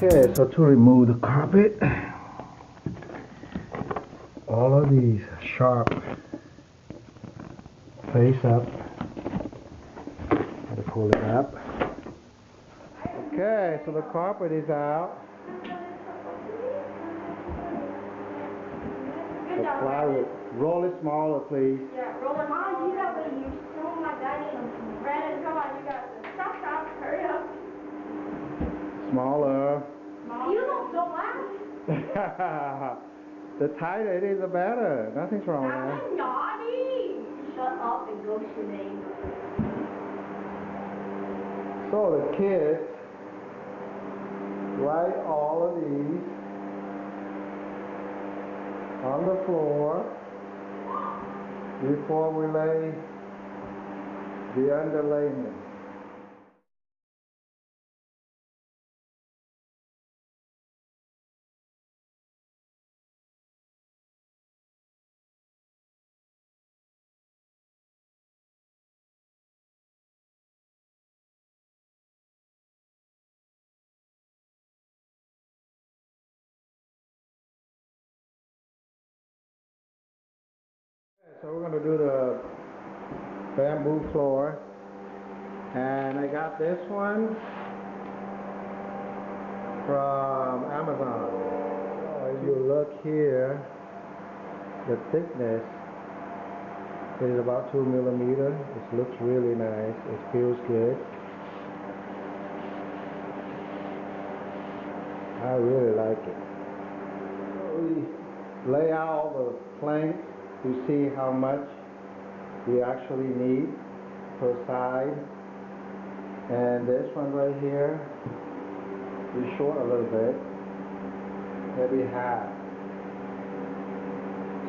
Okay, so to remove the carpet, all of these sharp face up, and pull it up. Okay, so the carpet is out. The plywood. Roll it smaller, please. Yeah, roll it. Oh, you got the you so like that. Brandon, come on, you got this. Stop, hurry up. Smaller. You don't laugh. The tighter it is, the better. Nothing's wrong with that. I'm naughty. Shut up and go to your name. So the kids write all of these on the floor before we lay the underlayment. So we're going to do the bamboo floor, and I got this one from Amazon. So if you look here, the thickness is about 2 millimeters. It looks really nice. It feels good. I really like it. So we lay out all the planks to see how much we actually need per side. And this one right here is short a little bit, maybe half.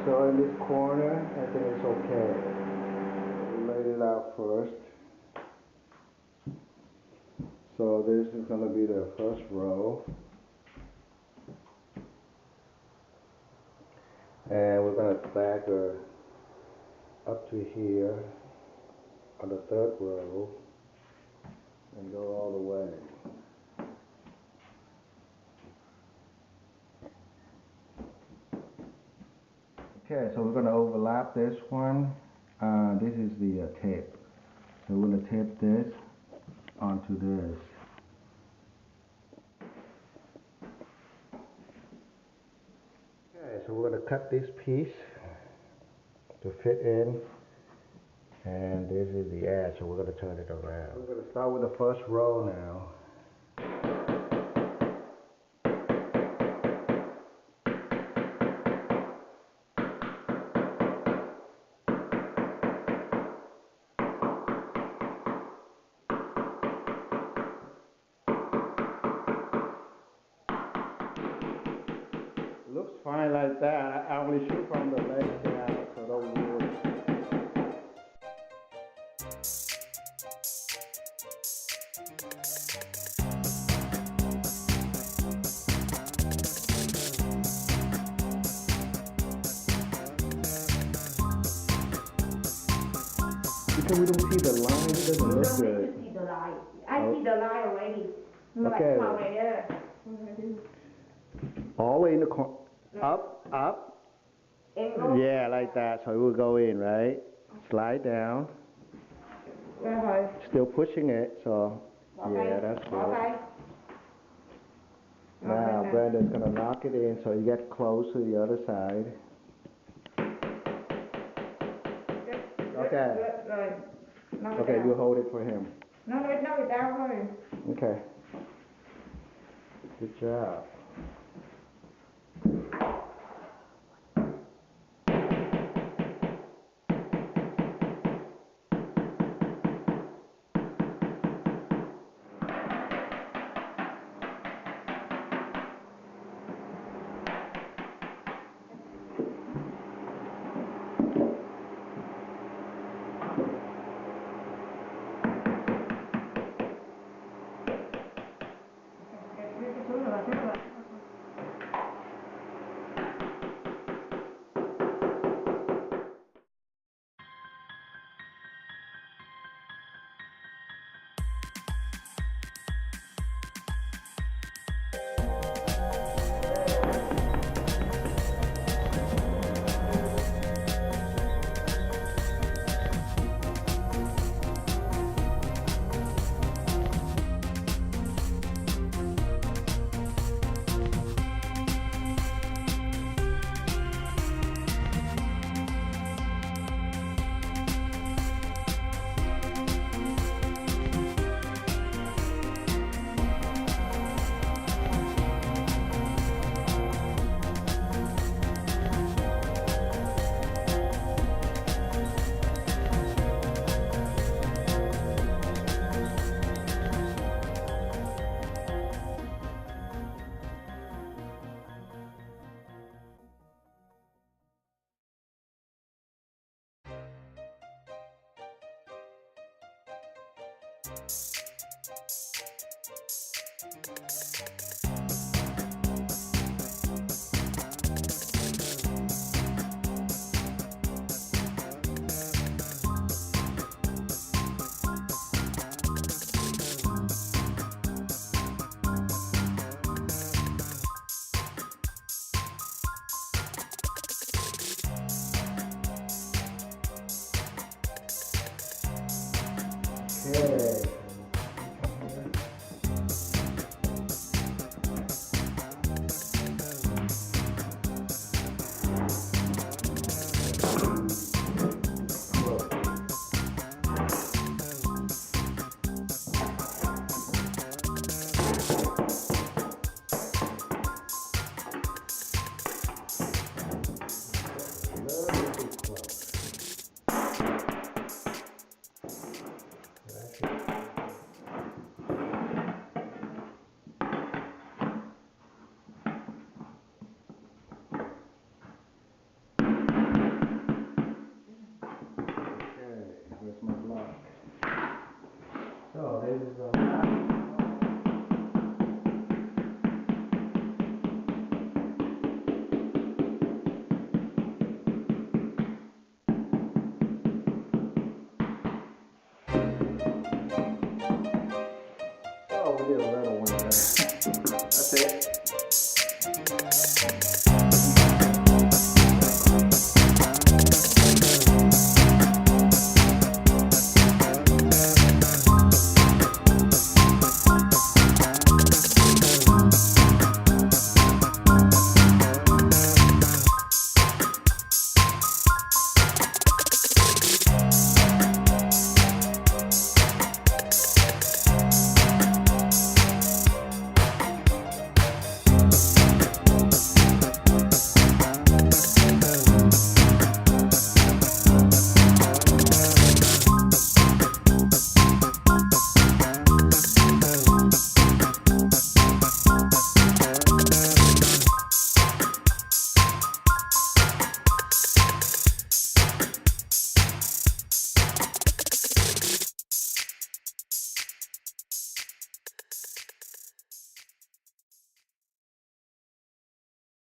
So in this corner, I think it's okay. We laid it out first. So this is going to be the first row. And we're going to stagger up to here on the third row and go all the way. Okay, so we're going to overlap this one. This is the tape. So we're going to tape this onto this. Okay, so we're going to cut this piece to fit in, and this is the edge, so we're going to turn it around. We're going to start with the first row now. Looks fine like that. I only shoot from the legs down, so don't worry. Because we don't see the line, it doesn't look good. See the line. I see the line already. Okay. Like there. All the way in the corner. Up. Angle. Yeah, like that. So it will go in, right? Slide down. Still pushing it, so yeah, that's good. Okay. Now Brandon's gonna knock it in so you get close to the other side. Okay. Okay, you hold it for him. No, it's down. Okay. Good job. Okay. Where's my block? So this is a oh, we did a little